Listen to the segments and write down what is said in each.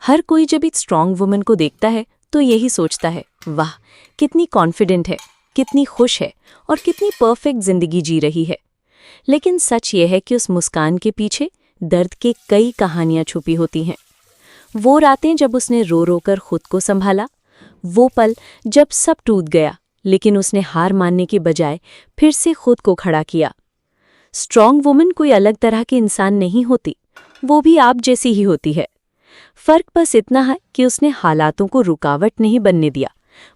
हर कोई जब एक स्ट्रांग वुमन को देखता है तो यही सोचता है, वाह कितनी कॉन्फिडेंट है, कितनी खुश है और कितनी परफेक्ट जिंदगी जी रही है। लेकिन सच ये है कि उस मुस्कान के पीछे दर्द के कई कहानियां छुपी होती हैं। वो रातें जब उसने रो रो कर खुद को संभाला, वो पल जब सब टूट गया लेकिन उसने हार मानने के बजाय फिर से खुद को खड़ा किया। स्ट्रांग वुमन कोई अलग तरह के इंसान नहीं होती, वो भी आप जैसी ही होती है। फर्क बस इतना है कि उसने हालातों को रुकावट नहीं बनने दिया,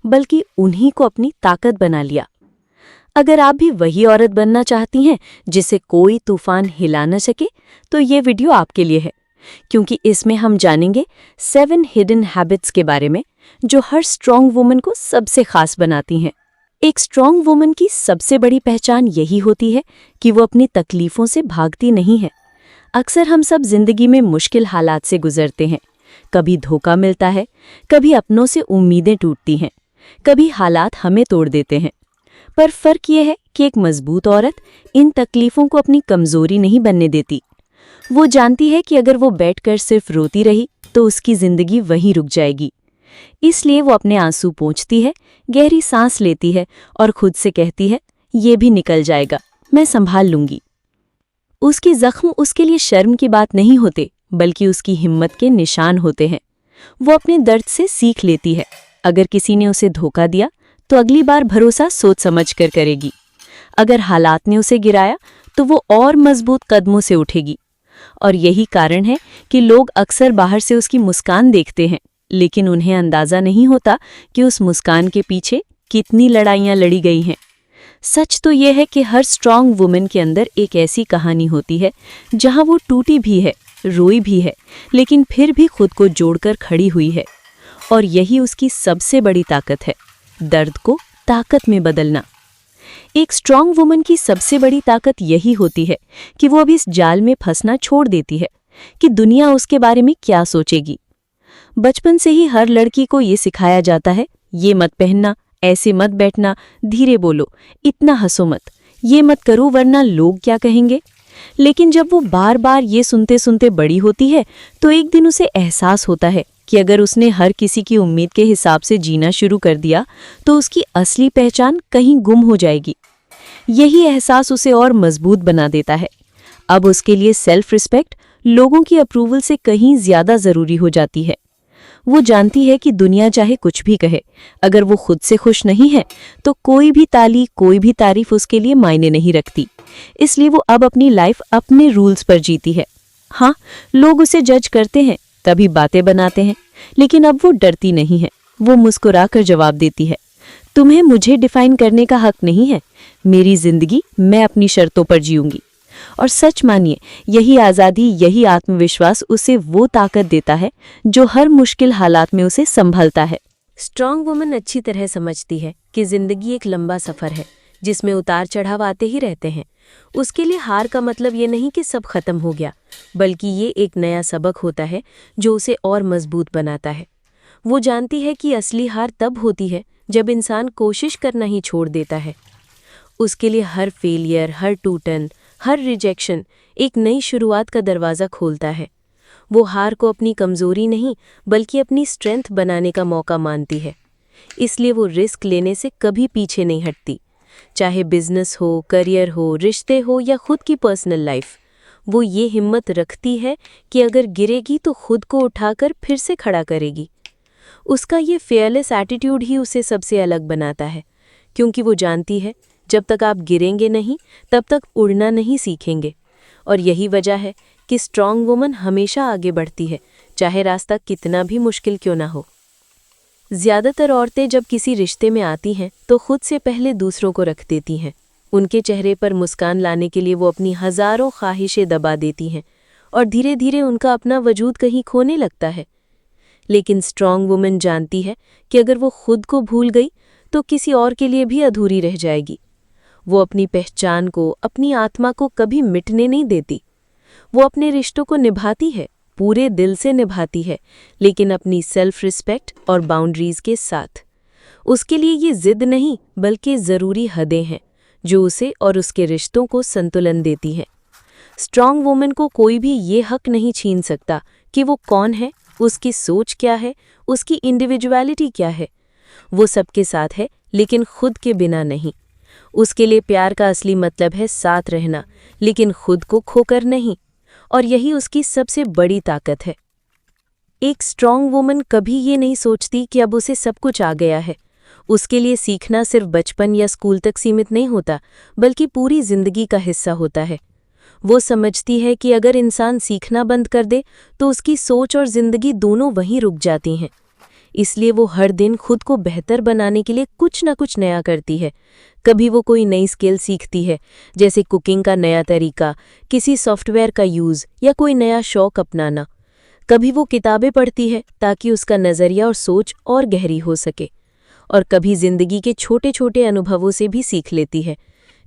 बल्कि उन्हीं को अपनी ताकत बना लिया। अगर आप भी वही औरत बनना चाहती हैं जिसे कोई तूफान हिला न सके, तो ये वीडियो आपके लिए है, क्योंकि इसमें हम जानेंगे 7 हिडन हैबिट्स के बारे में जो हर स्ट्रांग वुमन को सबसे खास बनाती हैं। एक स्ट्रांग वुमन की सबसे बड़ी पहचान यही होती है कि वो अपनी तकलीफों से भागती नहीं है। अक्सर हम सब जिंदगी में मुश्किल हालात से गुजरते हैं। कभी धोखा मिलता है, कभी अपनों से उम्मीदें टूटती हैं, कभी हालात हमें तोड़ देते हैं। पर फर्क ये है कि एक मजबूत औरत इन तकलीफों को अपनी कमजोरी नहीं बनने देती। वो जानती है कि अगर वो बैठकर सिर्फ रोती रही तो उसकी जिंदगी वहीं रुक जाएगी। इसलिए वो अपने आंसू पोंछती है, गहरी सांस लेती है और खुद से कहती है, ये भी निकल जाएगा, मैं संभाल लूंगी। उसके जख्म उसके लिए शर्म की बात नहीं होते, बल्कि उसकी हिम्मत के निशान होते हैं। वो अपने दर्द से सीख लेती है। अगर किसी ने उसे धोखा दिया तो अगली बार भरोसा सोच समझ कर करेगी। अगर हालात ने उसे गिराया तो वो और मजबूत कदमों से उठेगी। और यही कारण है कि लोग अक्सर बाहर से उसकी मुस्कान देखते हैं, लेकिन उन्हें अंदाजा नहीं होता कि उस मुस्कान के पीछे कितनी लड़ाइयां लड़ी गई हैं। सच तो यह है कि हर स्ट्रांग वुमन के अंदर एक ऐसी कहानी होती है जहां वो टूटी भी है, रोई भी है, लेकिन फिर भी खुद को जोड़कर खड़ी हुई है। और यही उसकी सबसे बड़ी ताकत है, दर्द को ताकत में बदलना। एक स्ट्रांग वुमन की सबसे बड़ी ताकत यही होती है कि वो अब इस जाल में फंसना छोड़ देती है कि दुनिया उसके बारे में क्या सोचेगी। बचपन से ही हर लड़की को ये सिखाया जाता है, ये मत पहनना, ऐसे मत बैठना, धीरे बोलो, इतना हंसो मत, ये मत करो वरना लोग क्या कहेंगे। लेकिन जब वो बार बार ये सुनते सुनते बड़ी होती है तो एक दिन उसे एहसास होता है कि अगर उसने हर किसी की उम्मीद के हिसाब से जीना शुरू कर दिया तो उसकी असली पहचान कहीं गुम हो जाएगी। यही एहसास उसे और मजबूत बना देता है। अब उसके लिए सेल्फ रिस्पेक्ट लोगों की अप्रूवल से कहीं ज्यादा जरूरी हो जाती है। वो जानती है कि दुनिया चाहे कुछ भी कहे, अगर वो खुद से खुश नहीं है तो कोई भी ताली, कोई भी तारीफ उसके लिए मायने नहीं रखती। इसलिए वो अब अपनी लाइफ अपने रूल्स पर जीती है। हाँ, लोग उसे जज करते हैं, कभी बातें बनाते हैं, लेकिन अब वो डरती नहीं है। वो मुस्कुराकर जवाब देती है, तुम्हें मुझे डिफाइन करने का हक नहीं है, मेरी जिंदगी मैं अपनी शर्तों पर जीऊंगी। और सच मानिए, यही आज़ादी, यही आत्मविश्वास उसे वो ताकत देता है जो हर मुश्किल हालात में उसे संभलता है। स्ट्रांग वुमन अच्छी तरह समझती है कि जिंदगी एक लंबा सफर है जिसमें उतार चढ़ाव आते ही रहते हैं। उसके लिए हार का मतलब ये नहीं कि सब खत्म हो गया, बल्कि ये एक नया सबक होता है जो उसे और मजबूत बनाता है। वो जानती है कि असली हार तब होती है जब इंसान कोशिश करना ही छोड़ देता है। उसके लिए हर फेलियर, हर टूटन, हर रिजेक्शन एक नई शुरुआत का दरवाज़ा खोलता है। वो हार को अपनी कमज़ोरी नहीं बल्कि अपनी स्ट्रेंथ बनाने का मौका मानती है। इसलिए वो रिस्क लेने से कभी पीछे नहीं हटती, चाहे बिजनेस हो, करियर हो, रिश्ते हो या खुद की पर्सनल लाइफ। वो ये हिम्मत रखती है कि अगर गिरेगी तो खुद को उठाकर फिर से खड़ा करेगी। उसका ये फेयरलेस एटीट्यूड ही उसे सबसे अलग बनाता है, क्योंकि वो जानती है जब तक आप गिरेंगे नहीं तब तक उड़ना नहीं सीखेंगे। और यही वजह है कि स्ट्रांग वुमन हमेशा आगे बढ़ती है, चाहे रास्ता कितना भी मुश्किल क्यों ना हो। ज़्यादातर औरतें जब किसी रिश्ते में आती हैं तो खुद से पहले दूसरों को रख देती हैं। उनके चेहरे पर मुस्कान लाने के लिए वो अपनी हज़ारों ख्वाहिशें दबा देती हैं और धीरे धीरे उनका अपना वजूद कहीं खोने लगता है। लेकिन स्ट्रांग वुमन जानती है कि अगर वो खुद को भूल गई तो किसी और के लिए भी अधूरी रह जाएगी। वो अपनी पहचान को, अपनी आत्मा को कभी मिटने नहीं देती। वो अपने रिश्तों को निभाती है, पूरे दिल से निभाती है, लेकिन अपनी सेल्फ रिस्पेक्ट और बाउंड्रीज के साथ। उसके लिए ये जिद नहीं बल्कि ज़रूरी हदें हैं जो उसे और उसके रिश्तों को संतुलन देती हैं। स्ट्रांग वुमन को कोई भी ये हक नहीं छीन सकता कि वो कौन है उसकी सोच क्या है, उसकी इंडिविजुअलिटी क्या है। वो सबके साथ है, लेकिन खुद के बिना नहीं। उसके लिए प्यार का असली मतलब है साथ रहना, लेकिन खुद को खोकर नहीं। और यही उसकी सबसे बड़ी ताकत है। एक स्ट्रांग वुमन कभी ये नहीं सोचती कि अब उसे सब कुछ आ गया है। उसके लिए सीखना सिर्फ बचपन या स्कूल तक सीमित नहीं होता, बल्कि पूरी जिंदगी का हिस्सा होता है। वो समझती है कि अगर इंसान सीखना बंद कर दे तो उसकी सोच और जिंदगी दोनों वहीं रुक जाती हैं। इसलिए वो हर दिन खुद को बेहतर बनाने के लिए कुछ ना कुछ नया करती है। कभी वो कोई नई स्किल सीखती है, जैसे कुकिंग का नया तरीका, किसी सॉफ्टवेयर का यूज़ या कोई नया शौक अपनाना। कभी वो किताबें पढ़ती है ताकि उसका नज़रिया और सोच और गहरी हो सके। और कभी जिंदगी के छोटे छोटे अनुभवों से भी सीख लेती है,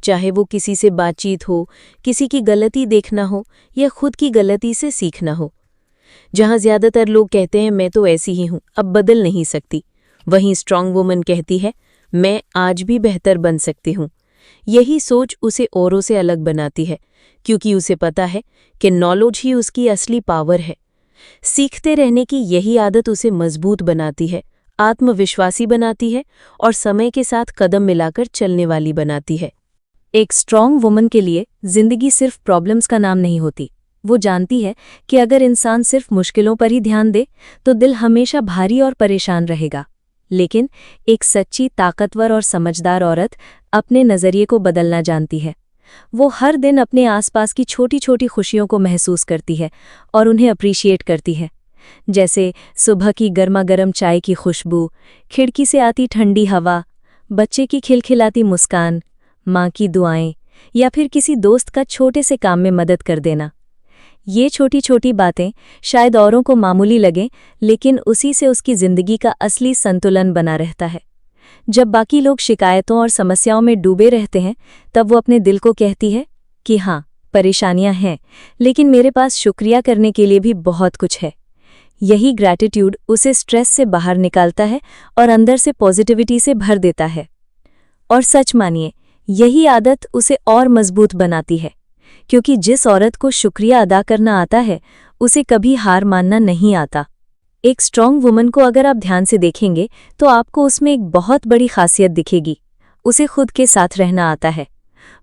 चाहे वो किसी से बातचीत हो, किसी की गलती देखना हो या खुद की गलती से सीखना हो। जहाँ ज़्यादातर लोग कहते हैं मैं तो ऐसी ही हूँ, अब बदल नहीं सकती, वहीं स्ट्रांग वुमन कहती है मैं आज भी बेहतर बन सकती हूँ। यही सोच उसे औरों से अलग बनाती है, क्योंकि उसे पता है कि नॉलेज ही उसकी असली पावर है। सीखते रहने की यही आदत उसे मजबूत बनाती है, आत्मविश्वासी बनाती है और समय के साथ कदम मिलाकर चलने वाली बनाती है। एक स्ट्रांग वुमन के लिए जिंदगी सिर्फ प्रॉब्लम्स का नाम नहीं होती। वो जानती है कि अगर इंसान सिर्फ मुश्किलों पर ही ध्यान दे तो दिल हमेशा भारी और परेशान रहेगा। लेकिन एक सच्ची, ताकतवर और समझदार औरत अपने नज़रिए को बदलना जानती है। वो हर दिन अपने आसपास की छोटी छोटी खुशियों को महसूस करती है और उन्हें अप्रिशिएट करती है, जैसे सुबह की गर्मा-गर्म चाय की खुशबू, खिड़की से आती ठंडी हवा, बच्चे की खिलखिलाती मुस्कान, माँ की दुआएं या फिर किसी दोस्त का छोटे से काम में मदद कर देना। ये छोटी छोटी बातें शायद औरों को मामूली लगें, लेकिन उसी से उसकी जिंदगी का असली संतुलन बना रहता है। जब बाकी लोग शिकायतों और समस्याओं में डूबे रहते हैं, तब वो अपने दिल को कहती है कि हाँ, परेशानियां हैं, लेकिन मेरे पास शुक्रिया करने के लिए भी बहुत कुछ है। यही ग्रैटिट्यूड उसे स्ट्रेस से बाहर निकालता है और अंदर से पॉजिटिविटी से भर देता है। और सच मानिए, यही आदत उसे और मजबूत बनाती है, क्योंकि जिस औरत को शुक्रिया अदा करना आता है, उसे कभी हार मानना नहीं आता। एक स्ट्रांग वुमन को अगर आप ध्यान से देखेंगे तो आपको उसमें एक बहुत बड़ी खासियत दिखेगी। उसे खुद के साथ रहना आता है।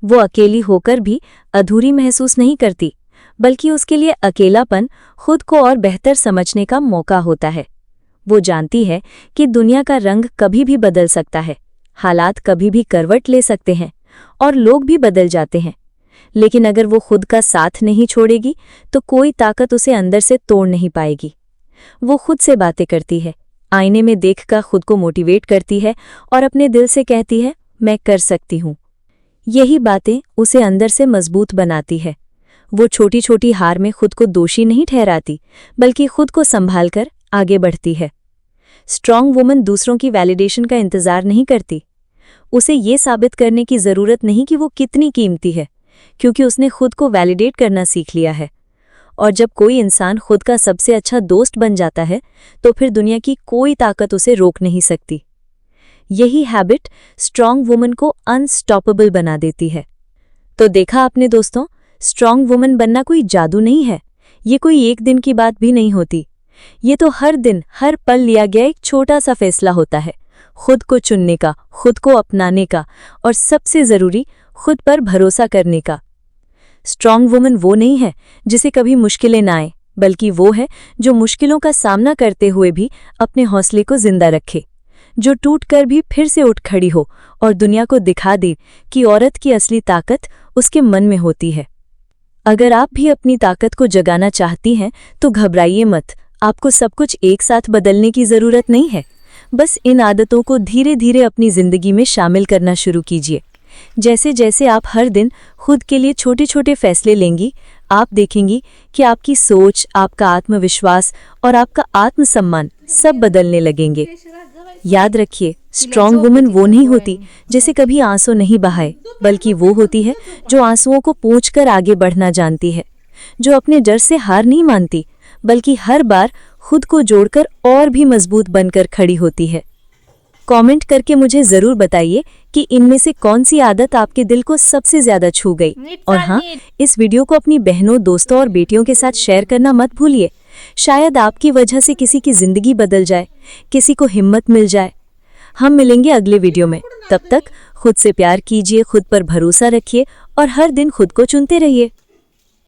वो अकेली होकर भी अधूरी महसूस नहीं करती, बल्कि उसके लिए अकेलापन खुद को और बेहतर समझने का मौका होता है। वो जानती है कि दुनिया का रंग कभी भी बदल सकता है, हालात कभी भी करवट ले सकते हैं और लोग भी बदल जाते हैं, लेकिन अगर वो खुद का साथ नहीं छोड़ेगी तो कोई ताकत उसे अंदर से तोड़ नहीं पाएगी। वो खुद से बातें करती है, आईने में देखकर खुद को मोटिवेट करती है और अपने दिल से कहती है मैं कर सकती हूँ। यही बातें उसे अंदर से मजबूत बनाती है। वो छोटी छोटी हार में खुद को दोषी नहीं ठहराती, बल्कि खुद को संभालकर आगे बढ़ती है। स्ट्रांग वुमन दूसरों की वैलिडेशन का इंतजार नहीं करती। उसे ये साबित करने की जरूरत नहीं कि वो कितनी कीमती है, क्योंकि उसने खुद को वैलिडेट करना सीख लिया है। और जब कोई इंसान खुद का सबसे अच्छा दोस्त बन जाता है, तो फिर दुनिया की कोई ताकत उसे रोक नहीं सकती। यही हैबिट स्ट्रांग वुमन को अनस्टॉपेबल बना देती है। तो देखा आपने दोस्तों, स्ट्रांग वुमन बनना कोई जादू नहीं है। ये कोई एक दिन की बात भी नहीं होती। ये तो हर दिन, हर पल लिया गया एक छोटा सा फैसला होता है, खुद को चुनने का, खुद को अपनाने का और सबसे जरूरी, खुद पर भरोसा करने का। स्ट्रांग वुमन वो नहीं है जिसे कभी मुश्किलें ना आए, बल्कि वो है जो मुश्किलों का सामना करते हुए भी अपने हौसले को जिंदा रखे, जो टूटकर भी फिर से उठ खड़ी हो और दुनिया को दिखा दे कि औरत की असली ताकत उसके मन में होती है। अगर आप भी अपनी ताकत को जगाना चाहती हैं तो घबराइए मत। आपको सब कुछ एक साथ बदलने की जरूरत नहीं है। बस इन आदतों को धीरे धीरे अपनी जिंदगी में शामिल करना शुरू कीजिए। जैसे जैसे आप हर दिन खुद के लिए छोटे छोटे फैसले लेंगी, आप देखेंगी कि आपकी सोच, आपका आत्मविश्वास और आपका आत्मसम्मान सब बदलने लगेंगे। याद रखिए, स्ट्रांग वुमन वो नहीं होती जिसे कभी आंसू नहीं बहाए, बल्कि वो होती है जो आंसुओं को पोंछकर आगे बढ़ना जानती है, जो अपने डर से हार नहीं मानती, बल्कि हर बार खुद को जोड़कर और भी मजबूत बनकर खड़ी होती है। कमेंट करके मुझे ज़रूर बताइए कि इनमें से कौन सी आदत आपके दिल को सबसे ज़्यादा छू गई। और हाँ, इस वीडियो को अपनी बहनों, दोस्तों और बेटियों के साथ शेयर करना मत भूलिए, शायद आपकी वजह से किसी की जिंदगी बदल जाए, किसी को हिम्मत मिल जाए। हम मिलेंगे अगले वीडियो में। तब तक खुद से प्यार कीजिए, खुद पर भरोसा रखिए और हर दिन खुद को चुनते रहिए।